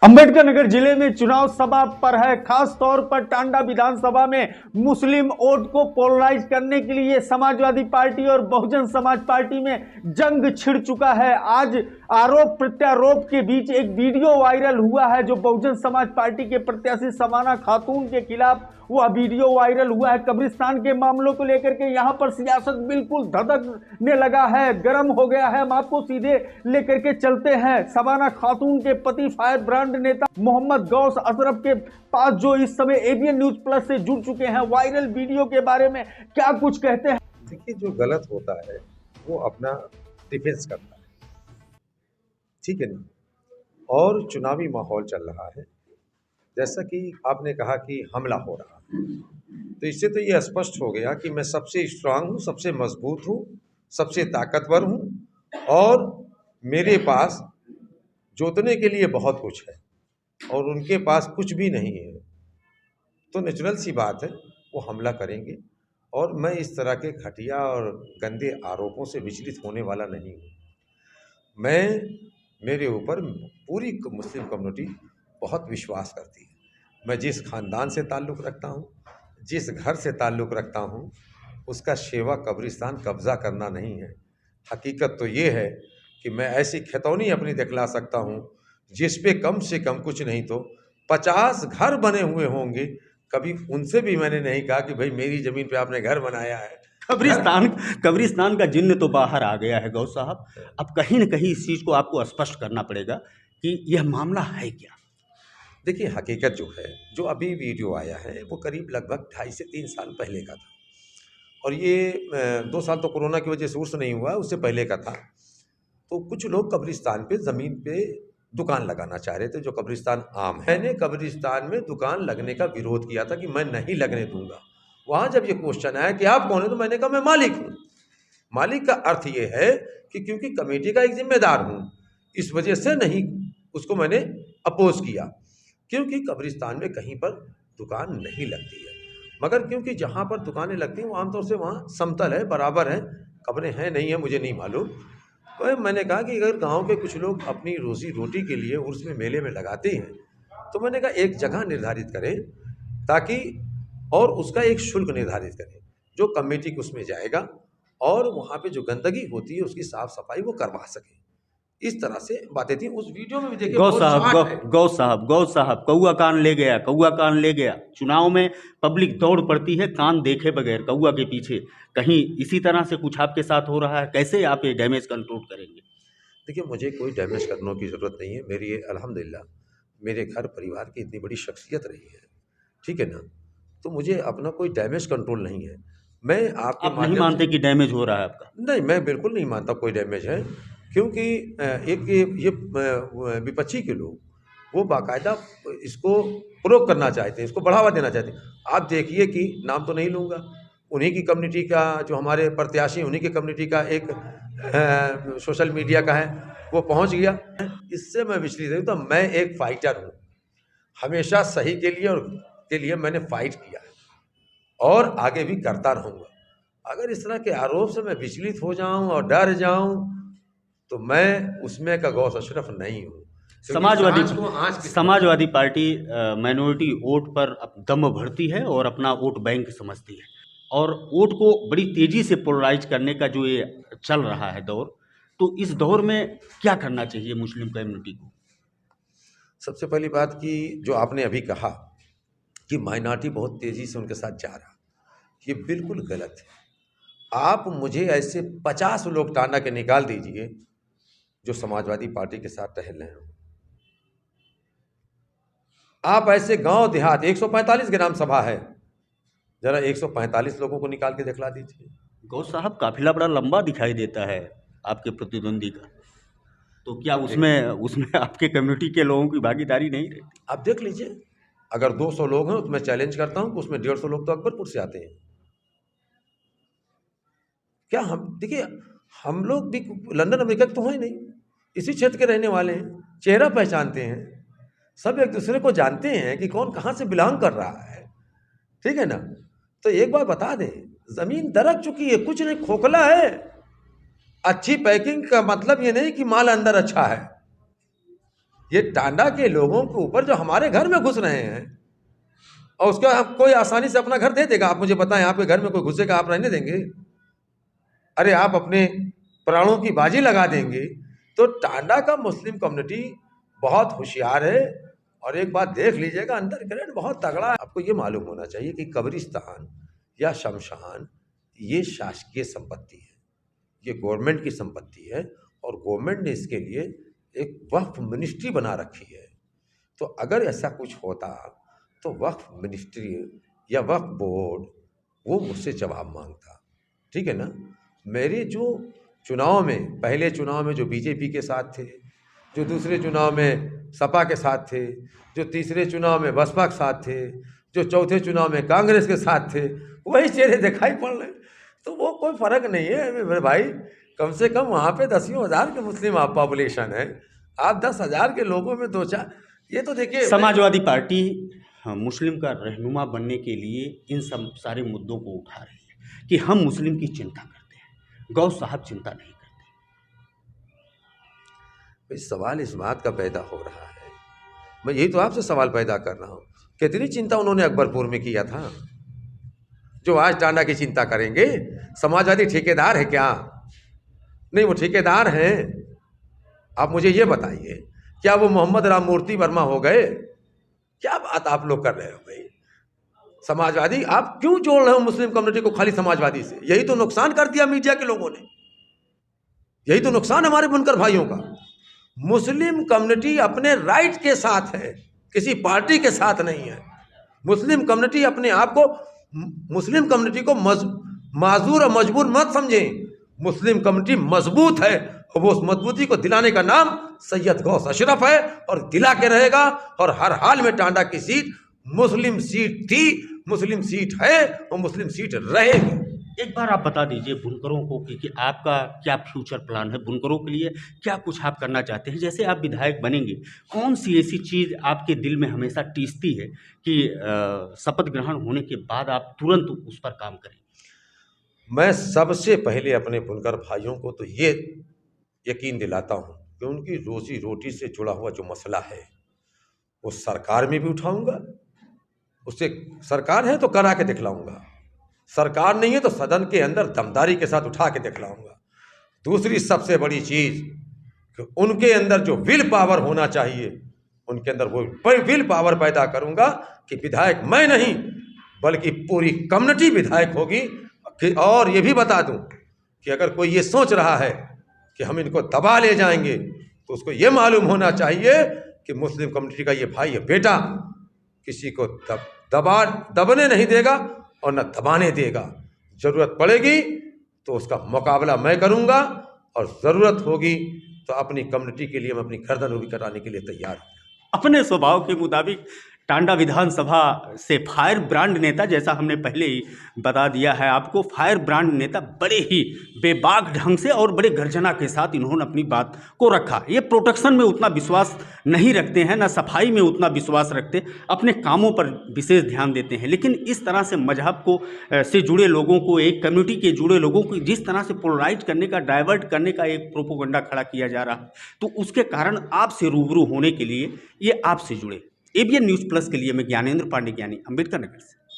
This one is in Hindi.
अंबेडकर नगर जिले में चुनाव सभा पर है। खास तौर पर टांडा विधानसभा में मुस्लिम वोट को पोलराइज करने के लिए समाजवादी पार्टी और बहुजन समाज पार्टी में जंग छिड़ चुका है। आज आरोप प्रत्यारोप के बीच एक वीडियो वायरल हुआ है जो बहुजन समाज पार्टी के प्रत्याशी समाना खातून के खिलाफ वह वीडियो वायरल हुआ है। कब्रिस्तान के मामलों को लेकर के यहां पर सियासत बिल्कुल धधकने लगा है, गर्म हो गया है। हम आपको सीधे लेकर के चलते हैं समाना खातून के पति फायर ब्रांड नेता मोहम्मद गौस अशरफ के पास, जो इस समय एबीएन न्यूज प्लस से जुड़ चुके हैं। वायरल वीडियो के बारे में क्या कुछ कहते हैं? देखिए, जो गलत होता है वो अपना डिफेंस करता है, ठीक है ना। और चुनावी माहौल चल रहा है, जैसा कि आपने कहा कि हमला हो रहा है, तो इससे तो ये स्पष्ट हो गया कि मैं सबसे स्ट्रांग हूँ, सबसे मजबूत हूँ, सबसे ताकतवर हूँ और मेरे पास जोतने के लिए बहुत कुछ है और उनके पास कुछ भी नहीं है। तो नेचुरल सी बात है, वो हमला करेंगे और मैं इस तरह के घटिया और गंदे आरोपों से विचलित होने वाला नहीं हूँ। मेरे ऊपर पूरी मुस्लिम कम्युनिटी बहुत विश्वास करती है। मैं जिस ख़ानदान से ताल्लुक़ रखता हूँ, जिस घर से ताल्लुक़ रखता हूँ, उसका शेवा कब्रिस्तान कब्ज़ा करना नहीं है। हकीकत तो ये है कि मैं ऐसी खतौनी अपनी दिखला सकता हूँ जिस पे कम से कम कुछ नहीं तो 50 घर बने हुए होंगे। कभी उनसे भी मैंने नहीं कहा कि भाई मेरी ज़मीन पे आपने घर बनाया है। कब्रिस्तान का जिन्न तो बाहर आ गया है गौस साहब। अब कहीं न कहीं इस चीज़ को आपको स्पष्ट करना पड़ेगा कि यह मामला है क्या। देखिए, हकीकत जो है, जो अभी वीडियो आया है वो करीब लगभग 2.5 से 3 साल पहले का था और ये 2 साल तो कोरोना की वजह से उर्स नहीं हुआ, उससे पहले का था। तो कुछ लोग कब्रिस्तान पे ज़मीन पे दुकान लगाना चाह रहे थे, जो कब्रिस्तान आम है। मैंने कब्रिस्तान में दुकान लगने का विरोध किया था कि मैं नहीं लगने दूंगा। वहाँ जब ये क्वेश्चन आया कि आप कौन है, तो मैंने कहा मैं मालिक हूँ। मालिक का अर्थ ये है कि क्योंकि कमेटी का एक जिम्मेदार हूँ, इस वजह से नहीं उसको मैंने अपोज किया, क्योंकि कब्रिस्तान में कहीं पर दुकान नहीं लगती है। मगर क्योंकि जहाँ पर दुकानें लगती हैं वो आमतौर से वहाँ समतल है, बराबर है, कब्रें हैं नहीं है मुझे नहीं मालूम। तो मैंने कहा कि अगर गांव के कुछ लोग अपनी रोज़ी रोटी के लिए उर्स में मेले में लगाते हैं, तो मैंने कहा एक जगह निर्धारित करें ताकि, और उसका एक शुल्क निर्धारित करें जो कमेटी को उसमें जाएगा और वहाँ पे जो गंदगी होती है उसकी साफ़ सफाई वो करवा सके। इस तरह से बातें थी। उस वीडियो में भी देखिए गौ साहब कौआ कान ले गया, कौआ कान ले गया। चुनाव में पब्लिक दौड़ पड़ती है कान देखे बगैर कौआ के पीछे। कहीं इसी तरह से कुछ आपके साथ हो रहा है? कैसे आप ये डैमेज कंट्रोल करेंगे? देखिए, मुझे कोई डैमेज करने की ज़रूरत नहीं है। मेरी ये अल्हम्दुलिल्लाह मेरे घर परिवार की इतनी बड़ी शख्सियत रही है, ठीक है ना। तो मुझे अपना कोई डैमेज कंट्रोल नहीं है। मैं आपके आप नहीं मानते कि डैमेज हो रहा है आपका? नहीं, मैं बिल्कुल नहीं मानता कोई डैमेज है, क्योंकि एक ये विपक्षी के लोग वो बाकायदा इसको प्रोक करना चाहते हैं, इसको बढ़ावा देना चाहते हैं। आप देखिए कि नाम तो नहीं लूँगा, उन्हीं की कम्युनिटी का जो हमारे प्रत्याशी, उन्हीं की कम्युनिटी का एक सोशल मीडिया का है, वो पहुँच गया। इससे मैं विचलित नहीं, तो मैं एक फाइटर हूँ। हमेशा सही के लिए और के लिए मैंने फाइट किया है और आगे भी करता रहूँगा। अगर इस तरह के आरोप से मैं विचलित हो जाऊं और डर जाऊं, तो मैं उसमें का गौस अशरफ नहीं हूँ। समाजवादी पार्टी माइनॉरिटी वोट पर दम भरती है और अपना वोट बैंक समझती है और वोट को बड़ी तेजी से पोलराइज करने का जो ये चल रहा है दौर, तो इस दौर में क्या करना चाहिए मुस्लिम कम्युनिटी को? सबसे पहली बात कि जो आपने अभी कहा कि माइनॉरिटी बहुत तेज़ी से उनके साथ जा रहा, ये बिल्कुल गलत है। आप मुझे ऐसे 50 लोग टांडा के निकाल दीजिए जो समाजवादी पार्टी के साथ टहल रहे हो। आप ऐसे गांव देहात 145 ग्राम सभा है, जरा 145 लोगों को निकाल के दिखला दीजिए। गौस साहब, काफिला बड़ा लंबा दिखाई देता है आपके प्रतिद्वंदी का, तो क्या उसमें आपके कम्युनिटी के लोगों की भागीदारी नहीं रहती? आप देख लीजिए, अगर 200 लोग हैं तो मैं चैलेंज करता हूं कि उसमें 150 लोग तो अकबरपुर से आते हैं। क्या हम देखिए, हम लोग भी लंदन अमेरिका के तो हैं नहीं, इसी क्षेत्र के रहने वाले हैं, चेहरा पहचानते हैं, सब एक दूसरे को जानते हैं कि कौन कहाँ से बिलोंग कर रहा है, ठीक है ना। तो एक बार बता दें, ज़मीन दरक चुकी है, कुछ नहीं, खोखला है। अच्छी पैकिंग का मतलब ये नहीं कि माल अंदर अच्छा है। ये टांडा के लोगों के ऊपर जो हमारे घर में घुस रहे हैं, और उसका हम कोई आसानी से अपना घर दे देगा? आप मुझे बताएं, आपके घर में कोई घुसेगा, आप रहने देंगे? अरे आप अपने प्राणों की बाजी लगा देंगे। तो टांडा का मुस्लिम कम्युनिटी बहुत होशियार है, और एक बात देख लीजिएगा, अंडर करंट बहुत तगड़ा है। आपको ये मालूम होना चाहिए कि कब्रिस्तान या शमशान ये शासकीय संपत्ति है, ये गवर्नमेंट की संपत्ति है, और गवर्नमेंट ने इसके लिए एक वक्फ मिनिस्ट्री बना रखी है। तो अगर ऐसा कुछ होता तो वक्फ मिनिस्ट्री या वक्फ बोर्ड वो मुझसे जवाब मांगता, ठीक है ना। मेरे जो चुनाव में, पहले चुनाव में जो बीजेपी के साथ थे, जो दूसरे चुनाव में सपा के साथ थे, जो तीसरे चुनाव में बसपा के साथ थे, जो चौथे चुनाव में कांग्रेस के साथ थे, वही चेहरे दिखाई पड़ रहे। तो वो कोई फ़र्क नहीं है मेरे भाई। कम से कम वहाँ पे 10,000 के मुस्लिम आप पॉपुलेशन है, आप 10,000 के लोगों में दो चार, ये तो देखिए। समाजवादी पार्टी मुस्लिम का रहनुमा बनने के लिए इन सब सारे मुद्दों को उठा रही है कि हम मुस्लिम की चिंता करते हैं, गौ साहब चिंता नहीं करते। भाई सवाल इस बात का पैदा हो रहा है, मैं यही तो आपसे सवाल पैदा कर रहा हूँ, कितनी चिंता उन्होंने अकबरपुर में किया था जो आज टांडा की चिंता करेंगे? समाजवादी ठेकेदार है क्या? नहीं, वो ठेकेदार हैं। आप मुझे ये बताइए, क्या वो मोहम्मद राममूर्ति वर्मा हो गए? क्या बात आप लोग कर रहे हो भाई? समाजवादी आप क्यों जोड़ रहे हो मुस्लिम कम्युनिटी को खाली समाजवादी से? यही तो नुकसान कर दिया मीडिया के लोगों ने, यही तो नुकसान हमारे बुनकर भाइयों का। मुस्लिम कम्युनिटी अपने राइट के साथ है, किसी पार्टी के साथ नहीं है। मुस्लिम कम्युनिटी अपने आप को, मुस्लिम कम्युनिटी को माजूर और मजबूर मत समझें। मुस्लिम कम्युनिटी मजबूत है, और वो उस मजबूती को दिलाने का नाम सैयद गौस अशरफ है, और दिला के रहेगा। और हर हाल में टांडा की सीट मुस्लिम सीट थी, मुस्लिम सीट है, और मुस्लिम सीट रहेगी। एक बार आप बता दीजिए बुनकरों को कि आपका क्या फ्यूचर प्लान है, बुनकरों के लिए क्या कुछ आप करना चाहते हैं? जैसे आप विधायक बनेंगे, कौन सी ऐसी चीज़ आपके दिल में हमेशा टीसती है कि शपथ ग्रहण होने के बाद आप तुरंत उस पर काम करें? मैं सबसे पहले अपने बुनकर भाइयों को तो ये यकीन दिलाता हूँ कि उनकी रोजी रोटी से जुड़ा हुआ जो मसला है वो सरकार में भी उठाऊंगा। उससे सरकार है तो करा के दिखलाऊंगा, सरकार नहीं है तो सदन के अंदर दमदारी के साथ उठा के दिखलाऊंगा। दूसरी सबसे बड़ी चीज़ कि उनके अंदर जो विल पावर होना चाहिए, उनके अंदर वो विल पावर पैदा करूंगा कि विधायक मैं नहीं बल्कि पूरी कम्युनिटी विधायक होगी। और ये भी बता दूं कि अगर कोई ये सोच रहा है कि हम इनको दबा ले जाएंगे, तो उसको ये मालूम होना चाहिए कि मुस्लिम कम्युनिटी का ये भाई, ये बेटा किसी को दबने नहीं देगा और न दबाने देगा। ज़रूरत पड़ेगी तो उसका मुकाबला मैं करूंगा, और ज़रूरत होगी तो अपनी कम्युनिटी के लिए मैं अपनी गर्दन भी कराने के लिए तैयार हूँ। अपने स्वभाव के मुताबिक टांडा विधानसभा से फायर ब्रांड नेता, जैसा हमने पहले ही बता दिया है आपको, फायर ब्रांड नेता बड़े ही बेबाक ढंग से और बड़े गर्जना के साथ इन्होंने अपनी बात को रखा। ये प्रोटेक्शन में उतना विश्वास नहीं रखते हैं, ना सफाई में उतना विश्वास रखते, अपने कामों पर विशेष ध्यान देते हैं। लेकिन इस तरह से मजहब को से जुड़े लोगों को, एक कम्युनिटी के जुड़े लोगों को जिस तरह से पोलराइज करने का, डाइवर्ट करने का एक प्रोपोगंडा खड़ा किया जा रहा है, तो उसके कारण आपसे रूबरू होने के लिए ये आपसे जुड़े। एबीएन न्यूज़ प्लस के लिए मैं ज्ञानेंद्र पांडे, ज्ञानी, अम्बेडकर नगर से।